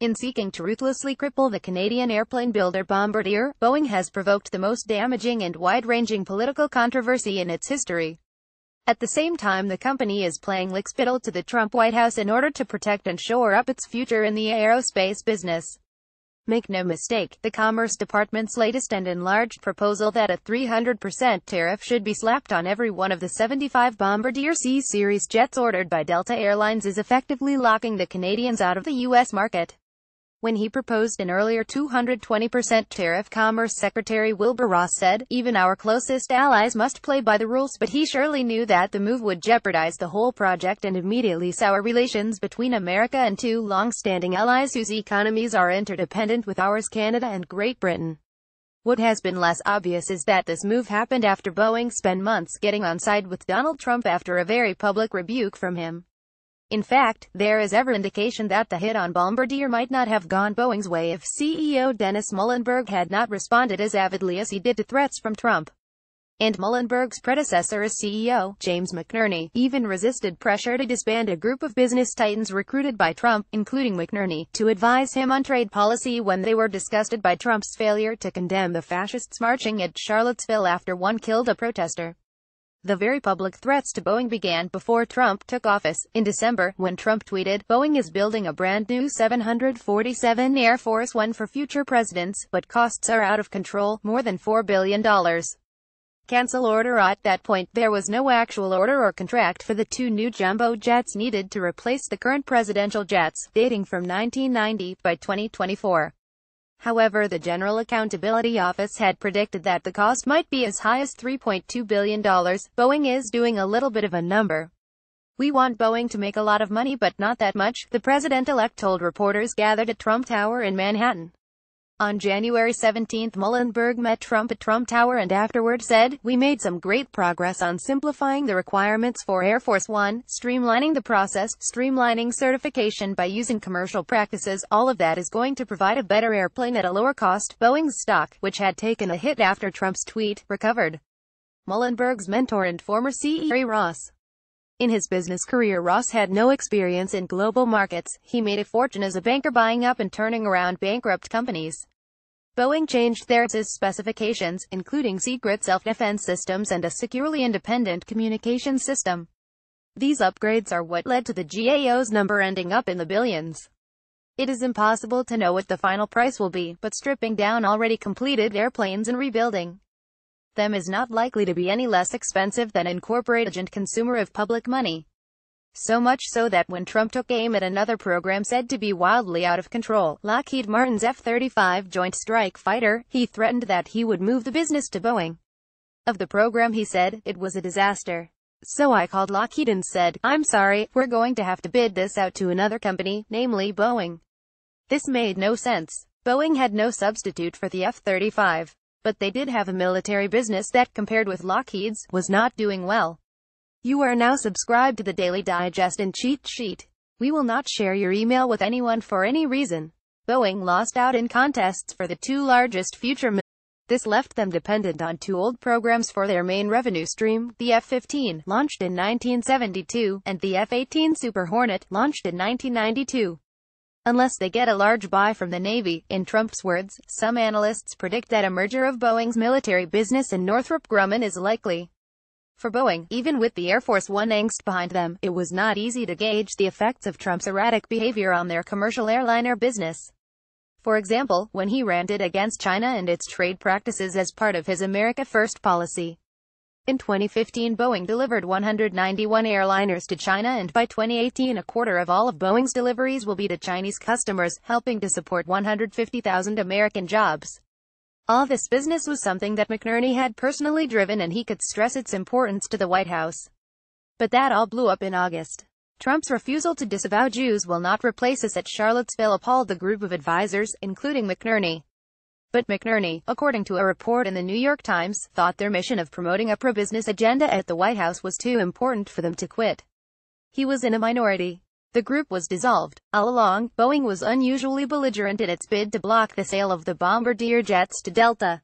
In seeking to ruthlessly cripple the Canadian airplane builder Bombardier, Boeing has provoked the most damaging and wide-ranging political controversy in its history. At the same time, the company is playing lickspittle to the Trump White House in order to protect and shore up its future in the aerospace business. Make no mistake, the Commerce Department's latest and enlarged proposal that a 300% tariff should be slapped on every one of the 75 Bombardier CSeries jets ordered by Delta Airlines is effectively locking the Canadians out of the U.S. market. When he proposed an earlier 220% tariff, Commerce Secretary Wilbur Ross said, "Even our closest allies must play by the rules," but he surely knew that the move would jeopardize the whole project and immediately sour relations between America and two long-standing allies whose economies are interdependent with ours, Canada and Great Britain. What has been less obvious is that this move happened after Boeing spent months getting on side with Donald Trump after a very public rebuke from him. In fact, there is every indication that the hit on Bombardier might not have gone Boeing's way if CEO Dennis Muhlenberg had not responded as avidly as he did to threats from Trump. And Muhlenberg's predecessor as CEO, James McNerney, even resisted pressure to disband a group of business titans recruited by Trump, including McNerney, to advise him on trade policy when they were disgusted by Trump's failure to condemn the fascists marching at Charlottesville after one killed a protester. The very public threats to Boeing began before Trump took office, in December, when Trump tweeted, "Boeing is building a brand new 747 Air Force One for future presidents, but costs are out of control, more than $4 billion. Cancel order." At that point, there was no actual order or contract for the two new jumbo jets needed to replace the current presidential jets, dating from 1990, by 2024. However, the General Accountability Office had predicted that the cost might be as high as $3.2 billion. Boeing is doing a little bit of a number. "We want Boeing to make a lot of money, but not that much," the president-elect told reporters gathered at Trump Tower in Manhattan. On January 17, Muhlenberg met Trump at Trump Tower and afterward said, "We made some great progress on simplifying the requirements for Air Force One, streamlining the process, streamlining certification by using commercial practices. All of that is going to provide a better airplane at a lower cost." Boeing's stock, which had taken a hit after Trump's tweet, recovered. Muhlenberg's mentor and former CEO Ross. In his business career, Ross had no experience in global markets. He made a fortune as a banker buying up and turning around bankrupt companies. Boeing changed their specifications, including secret self-defense systems and a securely independent communications system. These upgrades are what led to the GAO's number ending up in the billions. It is impossible to know what the final price will be, but stripping down already completed airplanes and rebuilding them is not likely to be any less expensive than incorporating and consumer of public money. So much so that when Trump took aim at another program said to be wildly out of control, Lockheed Martin's F-35 Joint Strike Fighter, he threatened that he would move the business to Boeing. Of the program, he said, "It was a disaster. So I called Lockheed and said, 'I'm sorry, we're going to have to bid this out to another company, namely Boeing.' This made no sense. Boeing had no substitute for the F-35. But they did have a military business that, compared with Lockheed's, was not doing well." You are now subscribed to the Daily Digest and Cheat Sheet. We will not share your email with anyone for any reason. Boeing lost out in contests for the two largest future This left them dependent on two old programs for their main revenue stream, the F-15, launched in 1972, and the F-18 Super Hornet, launched in 1992. Unless they get a large buy from the Navy, in Trump's words, some analysts predict that a merger of Boeing's military business and Northrop Grumman is likely. For Boeing, even with the Air Force One angst behind them, it was not easy to gauge the effects of Trump's erratic behavior on their commercial airliner business. For example, when he ranted against China and its trade practices as part of his America First policy. In 2015, Boeing delivered 191 airliners to China, and by 2018 a quarter of all of Boeing's deliveries will be to Chinese customers, helping to support 150,000 American jobs. All this business was something that McNerney had personally driven, and he could stress its importance to the White House. But that all blew up in August. Trump's refusal to disavow Jews will not replace us at Charlottesville appalled the group of advisors, including McNerney. But McNerney, according to a report in the New York Times, thought their mission of promoting a pro-business agenda at the White House was too important for them to quit. He was in a minority. The group was dissolved. All along, Boeing was unusually belligerent in its bid to block the sale of the Bombardier jets to Delta.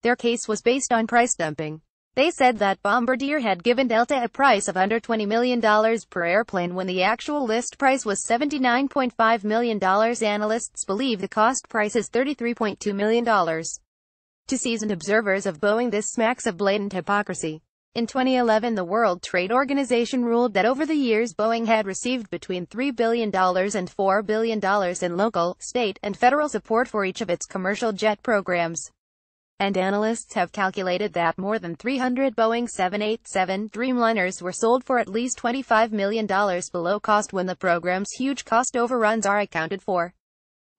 Their case was based on price dumping. They said that Bombardier had given Delta a price of under $20 million per airplane when the actual list price was $79.5 million. Analysts believe the cost price is $33.2 million. To seasoned observers of Boeing, this smacks of blatant hypocrisy. In 2011, the World Trade Organization ruled that over the years Boeing had received between $3 billion and $4 billion in local, state, and federal support for each of its commercial jet programs. And analysts have calculated that more than 300 Boeing 787 Dreamliners were sold for at least $25 million below cost when the program's huge cost overruns are accounted for.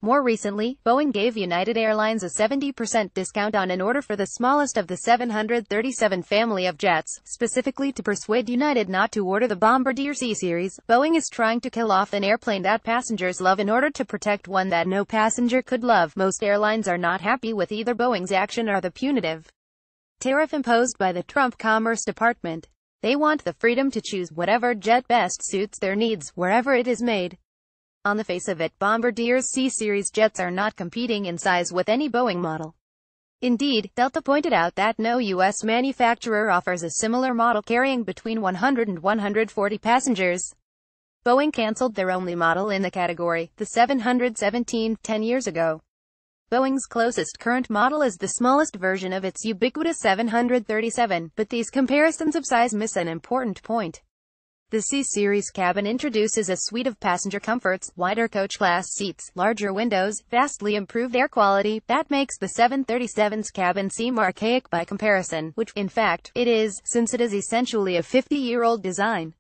More recently, Boeing gave United Airlines a 70% discount on an order for the smallest of the 737 family of jets, specifically to persuade United not to order the Bombardier CSeries. Boeing is trying to kill off an airplane that passengers love in order to protect one that no passenger could love. Most airlines are not happy with either Boeing's action or the punitive tariff imposed by the Trump Commerce Department. They want the freedom to choose whatever jet best suits their needs, wherever it is made. On the face of it, Bombardier's C-Series jets are not competing in size with any Boeing model. Indeed, Delta pointed out that no U.S. manufacturer offers a similar model carrying between 100 and 140 passengers. Boeing canceled their only model in the category, the 717, 10 years ago. Boeing's closest current model is the smallest version of its ubiquitous 737, but these comparisons of size miss an important point. The C-Series cabin introduces a suite of passenger comforts, wider coach-class seats, larger windows, vastly improved air quality, that makes the 737's cabin seem archaic by comparison, which, in fact, it is, since it is essentially a 50-year-old design.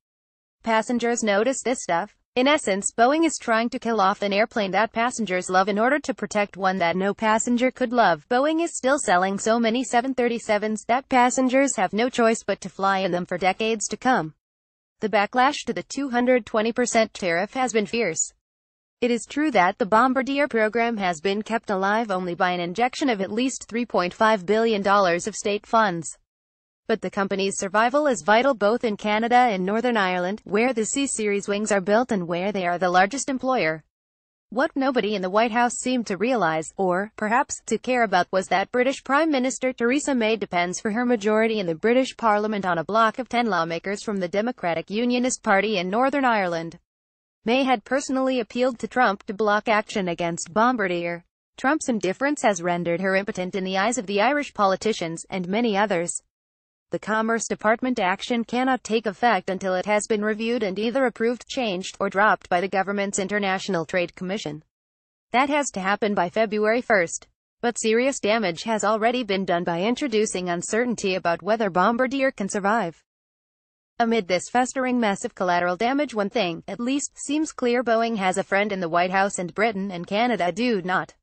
Passengers notice this stuff. In essence, Boeing is trying to kill off an airplane that passengers love in order to protect one that no passenger could love. Boeing is still selling so many 737s that passengers have no choice but to fly in them for decades to come. The backlash to the 220% tariff has been fierce. It is true that the Bombardier program has been kept alive only by an injection of at least $3.5 billion of state funds. But the company's survival is vital both in Canada and Northern Ireland, where the C-Series wings are built and where they are the largest employer. What nobody in the White House seemed to realize, or, perhaps, to care about, was that British Prime Minister Theresa May depends for her majority in the British Parliament on a bloc of 10 lawmakers from the Democratic Unionist Party in Northern Ireland. May had personally appealed to Trump to block action against Bombardier. Trump's indifference has rendered her impotent in the eyes of the Irish politicians, and many others. The Commerce Department action cannot take effect until it has been reviewed and either approved, changed, or dropped by the government's International Trade Commission. That has to happen by February 1st. But serious damage has already been done by introducing uncertainty about whether Bombardier can survive. Amid this festering mess of collateral damage, one thing, at least, seems clear: Boeing has a friend in the White House and Britain and Canada do not.